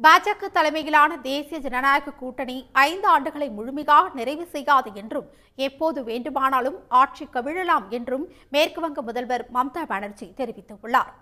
பாஜக தலைமையிலான தேசிய ஜனநாயக கூட்டணி 5 ஆண்டுகளை முழுமையாக நிறைவு செய்யாது என்றும் எப்போது வேண்டுமானாலும் ஆட்சி கவிழலாம் என்றும் மேற்குவங்க முதல்வர் மம்தா பானர்ஜி தெரிவித்துள்ளார்.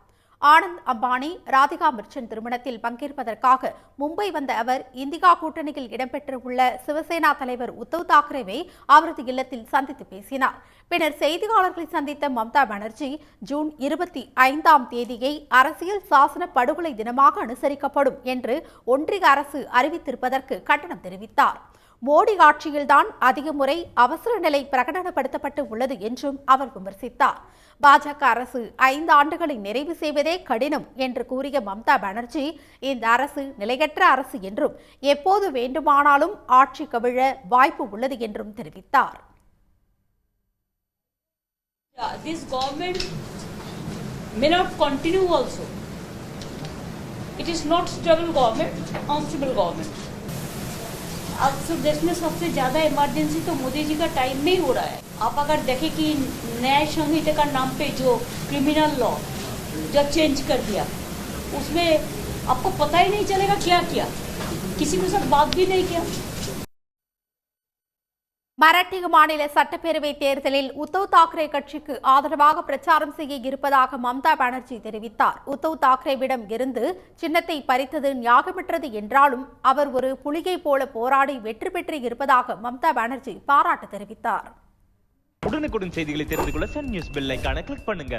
ஆனந்த் அம்பானி ராதிகா மிர்ச்சன் திருமணத்தில் பங்கேற்பதற்காக மும்பை வந்த அவர் இந்தியா கூட்டணியில் இடம்பெற்றுள்ள சிவசேனா தலைவர் உத்தவ் தாக்கரேவை அவரது இல்லத்தில் சந்தித்து பேசினார். பின்னர் செய்தியாளர்களை சந்தித்த மம்தா பானர்ஜி ஜூன் 25ஆம் தேதியை அரசியல் சாசன படுகொலை தினமாக அனுசரிக்கப்படும் என்று ஒன்றிய அரசு அறிவித்திருப்பதற்கு கண்டனம் தெரிவித்தார். மோடி ஆட்சியில்தான் அதிக முறை அவசர நிலை பிரகடனப்படுத்தப்பட்டு உள்ளது என்றும் அவர் விமர்சித்தார். பாஜக அரசு 5 ஆண்டுகளை நிறைவு செய்வதே கடினம் என்று கூறிய மம்தா பானர்ஜி இந்த அரசு நிலையற்ற அரசு என்றும் எப்போது வேண்டுமானாலும் ஆட்சி கவிழ வாய்ப்பு உள்ளது என்றும் தெரிவித்தார். This government may not continue also. It is not stable government, unstable government. अब देश में सबसे ज्यादा इमरजेंसी तो मोदी जी का टाइम में ही हो रहा है. आप अगर देखें कि न्याय संहिता का नाम पे जो क्रिमिनल लॉ जब चेंज कर दिया उसमें आपको पता ही नहीं चलेगा क्या किया, किसी के साथ बात भी नहीं किया. மராட்டிய மாநில சட்டப்பேரவை தேர்தலில் உத்தவ் தாக்கரே கட்சிக்கு ஆதரவாக பிரச்சாரம் செய்ய இருப்பதாக மம்தா பானர்ஜி தெரிவித்தார். உத்தவ் தாக்கரேவிடம் இருந்து சின்னத்தை பறித்தது நியாயமற்றது என்றாலும் அவர் ஒரு புலிகை போல போராடி வெற்றி பெற்று இருப்பதாக மம்தா பானர்ஜி பாராட்டு தெரிவித்தார். உடனுக்குடன் செய்திகளை தெரிந்து கொள்ள சன் நியூஸ் பெல் ஐகானை கிளிக் பண்ணுங்க.